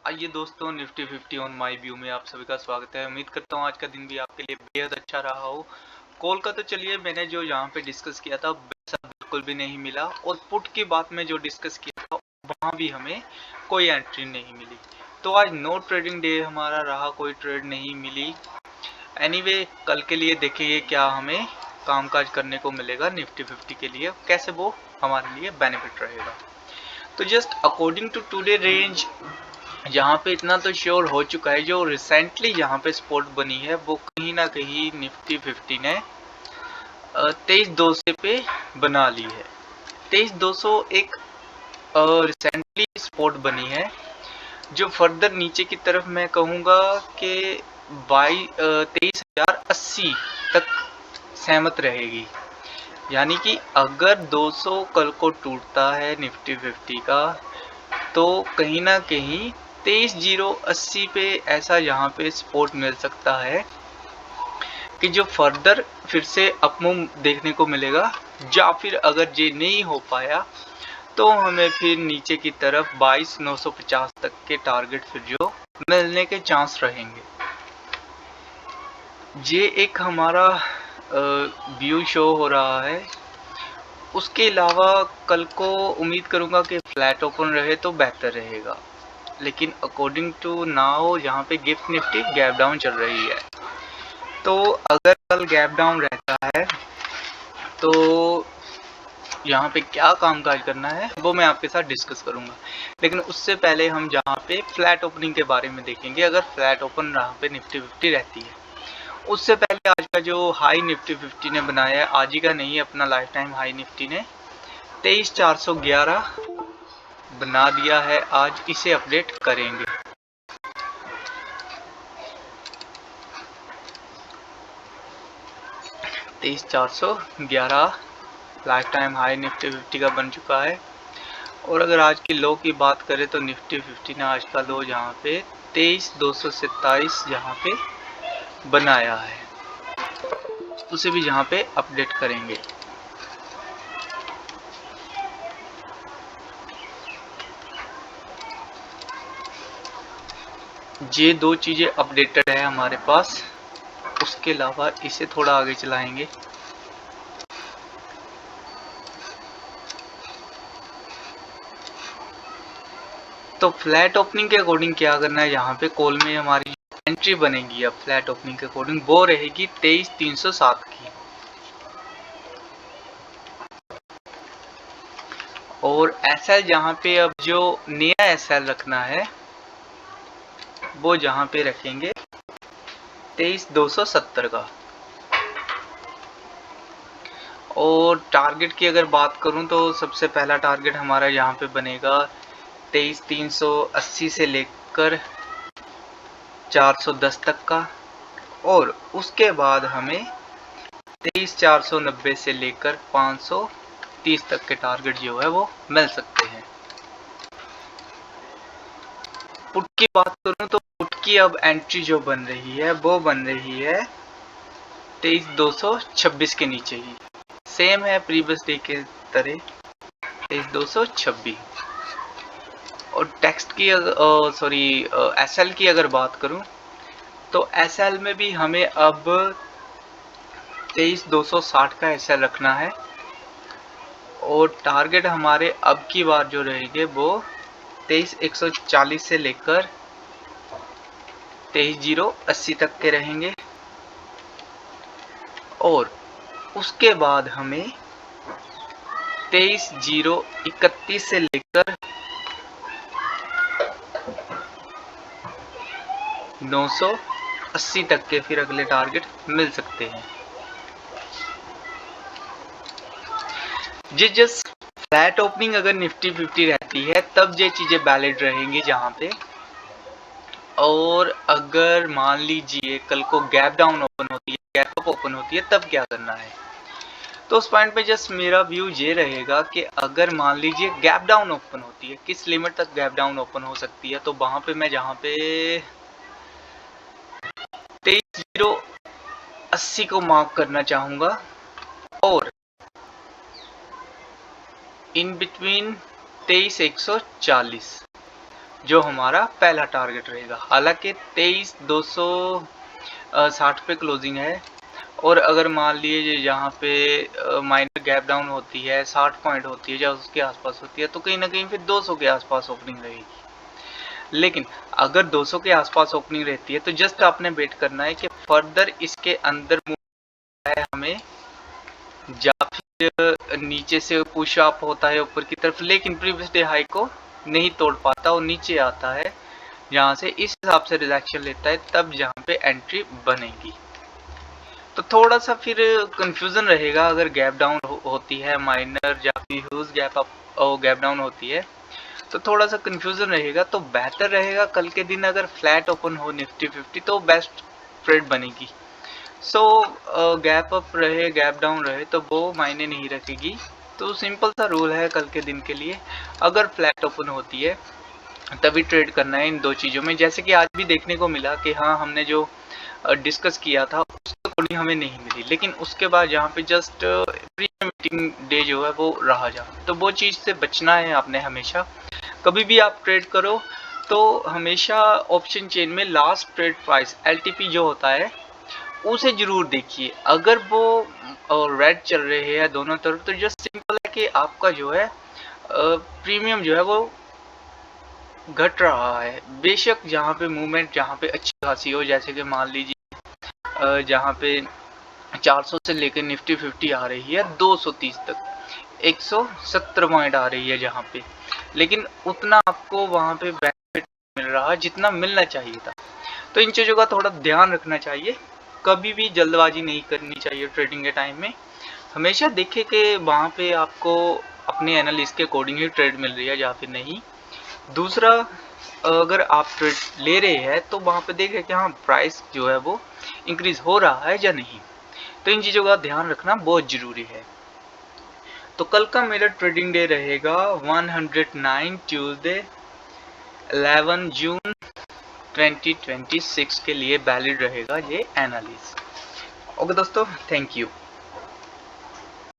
आइए दोस्तों, Nifty 50 on my view में आप सभी का स्वागत है। उम्मीद करता हूँ आज का दिन भी आपके लिए बेहद अच्छा रहा हो। कॉल का तो चलिए मैंने जो यहाँ पे डिस्कस किया था वैसा बिल्कुल भी नहीं मिला, और पुट की बात में जो डिस्कस किया था वहाँ भी हमें कोई एंट्री नहीं मिली। तो आज नो ट्रेडिंग डे हमारा रहा, कोई ट्रेड नहीं मिली। एनीवे कल के लिए देखेंगे क्या हमें कामकाज करने को मिलेगा निफ्टी 50 के लिए, कैसे वो हमारे लिए बेनिफिट रहेगा। तो just according to today range यहाँ पे इतना तो श्योर हो चुका है, जो रिसेंटली यहाँ पे स्पॉट बनी है वो कहीं ना कहीं निफ्टी 50 ने 23,200 पे बना ली है। 23,200 एक रिसेंटली स्पॉट बनी है, जो फर्दर नीचे की तरफ मैं कहूँगा कि 23,080 तक सहमत रहेगी। यानी कि अगर 200 कल को टूटता है निफ्टी 50 का, तो कहीं ना कहीं 23,080 पे ऐसा यहाँ पे सपोर्ट मिल सकता है कि जो फर्दर फिर से अपमूव देखने को मिलेगा। या फिर अगर ये नहीं हो पाया तो हमें फिर नीचे की तरफ 22,950 तक के टारगेट फिर जो मिलने के चांस रहेंगे। ये एक हमारा व्यू शो हो रहा है। उसके अलावा कल को उम्मीद करूंगा कि फ्लैट ओपन रहे तो बेहतर रहेगा, लेकिन अकॉर्डिंग टू नाउ यहाँ पे गिफ्ट निफ्टी गैप डाउन चल रही है। तो अगर कल गैप डाउन रहता है तो यहाँ पे क्या कामकाज करना है वो मैं आपके साथ डिस्कस करूंगा, लेकिन उससे पहले हम जहाँ पे फ्लैट ओपनिंग के बारे में देखेंगे। अगर फ्लैट ओपन यहाँ पे निफ्टी 50 रहती है, उससे पहले आज का जो हाई निफ्टी 50 ने बनाया है, आज ही का नहीं, अपना लाइफ टाइम हाई निफ्टी ने 23,411 बना दिया है। आज इसे अपडेट करेंगे। 23,411 लाइफ टाइम हाई निफ्टी 50 का बन चुका है। और अगर आज की लो की बात करें तो निफ्टी 50 ने आज का लो यहाँ पे 23,227 यहाँ पे बनाया है, उसे भी यहाँ पे अपडेट करेंगे। ये दो चीजें अपडेटेड है हमारे पास। उसके अलावा इसे थोड़ा आगे चलाएंगे। तो फ्लैट ओपनिंग के अकॉर्डिंग क्या करना है, यहाँ पे कॉल में हमारी एंट्री बनेगी अब फ्लैट ओपनिंग के अकॉर्डिंग, वो रहेगी 23,307 की। और एसएल जहाँ पे अब जो नया एसएल रखना है वो जहाँ पे रखेंगे 23,270 का। और टारगेट की अगर बात करूं तो सबसे पहला टारगेट हमारा यहाँ पे बनेगा 23,380 से लेकर 410 तक का। और उसके बाद हमें 23,490 से लेकर 530 तक के टारगेट जो है वो मिल सकते हैं। पुट की बात करूं तो पुट की अब एंट्री जो बन रही है वो बन रही है 23,226 के नीचे ही, सेम है प्रीवियस डे के तरह 23,226। और टेक्स्ट की एसएल की अगर बात करूं तो एसएल में भी हमें अब 23,260 का एसएल रखना है। और टारगेट हमारे अब की बार जो रहेंगे वो 23,140 से लेकर 23,080 तक के रहेंगे। और उसके बाद हमें 23,031 से लेकर 980 तक के फिर अगले टारगेट मिल सकते हैं। जस्ट फ्लैट ओपनिंग अगर निफ्टी 50 रहती है तब ये चीजें वैलिड रहेंगी जहां पे। और अगर मान लीजिए कल को गैप डाउन ओपन होती है, गैप अप ओपन होती है, तब क्या करना है। तो उस पॉइंट पे जस्ट मेरा व्यू ये रहेगा कि अगर मान लीजिए गैप डाउन ओपन होती है, किस लिमिट तक गैप डाउन ओपन हो सकती है, तो वहां पे मैं जहां पे 23,080 को मार्क करना चाहूंगा। और इन बिटवीन 23,140 जो हमारा पहला टारगेट रहेगा। हालांकि 23,260 पे क्लोजिंग है, और अगर मान लीजिए यहाँ पे माइनर गैप डाउन होती है, 60 पॉइंट होती है या उसके आसपास होती है, तो कहीं ना कहीं फिर 200 के आसपास ओपनिंग रहेगी। लेकिन अगर 200 के आसपास ओपनिंग रहती है तो जस्ट आपने वेट करना है कि फर्दर इसके अंदर मूव है हमें, या फिर नीचे से पुश अप होता है ऊपर की तरफ, लेकिन प्रीवियस डे हाई को नहीं तोड़ पाता और नीचे आता है, जहां से इस हिसाब से रिजेक्शन लेता है, तब जहां पे एंट्री बनेगी। तो थोड़ा सा फिर कंफ्यूजन रहेगा अगर गैप डाउन होती है माइनर, या फिर ह्यूज गैप अप और गैप डाउन होती है, तो थोड़ा सा कंफ्यूजन रहेगा। तो बेहतर रहेगा कल के दिन अगर फ्लैट ओपन हो निफ्टी 50 तो बेस्ट ट्रेड बनेगी। सो गैप अप रहे गैप डाउन रहे तो वो मायने नहीं रखेगी। तो सिंपल सा रूल है कल के दिन के लिए, अगर फ्लैट ओपन होती है तभी ट्रेड करना है इन दो चीज़ों में। जैसे कि आज भी देखने को मिला कि हाँ, हमने जो डिस्कस किया था उसके अकॉर्डिंग हमें नहीं मिली, लेकिन उसके बाद जहाँ पे जस्ट प्री मीटिंग डे जो है वो रहा जहाँ, तो वो चीज़ से बचना है आपने हमेशा। कभी भी आप ट्रेड करो तो हमेशा ऑप्शन चेन में लास्ट ट्रेड प्राइस LTP जो होता है उसे जरूर देखिए। अगर वो रेड चल रहे हैं दोनों तरफ, तो जस्ट सिंपल है कि आपका जो है प्रीमियम जो है वो घट रहा है। बेशक जहाँ पे मूवमेंट जहाँ पे अच्छी खासी हो, जैसे कि मान लीजिए जहाँ पे 400 से लेकर निफ्टी 50 आ रही है 230 तक, 170 पॉइंट आ रही है जहाँ पे, लेकिन उतना आपको वहाँ पे बेनिफिट मिल रहा है जितना मिलना चाहिए था। तो इन चीज़ों का थोड़ा ध्यान रखना चाहिए। कभी भी जल्दबाजी नहीं करनी चाहिए ट्रेडिंग के टाइम में। हमेशा देखें कि वहाँ पे आपको अपने एनालिस्ट के अकॉर्डिंग ही ट्रेड मिल रही है या फिर नहीं। दूसरा, अगर आप ट्रेड ले रहे हैं तो वहाँ पे देखें कि हाँ, प्राइस जो है वो इंक्रीज हो रहा है या नहीं। तो इन चीज़ों का ध्यान रखना बहुत ज़रूरी है। तो कल का मेरा ट्रेडिंग डे रहेगा 109 ट्यूसडे 11 जून 2026 के लिए वैलिड रहेगा ये एनालिसिस। ओके दोस्तों, थैंक यू।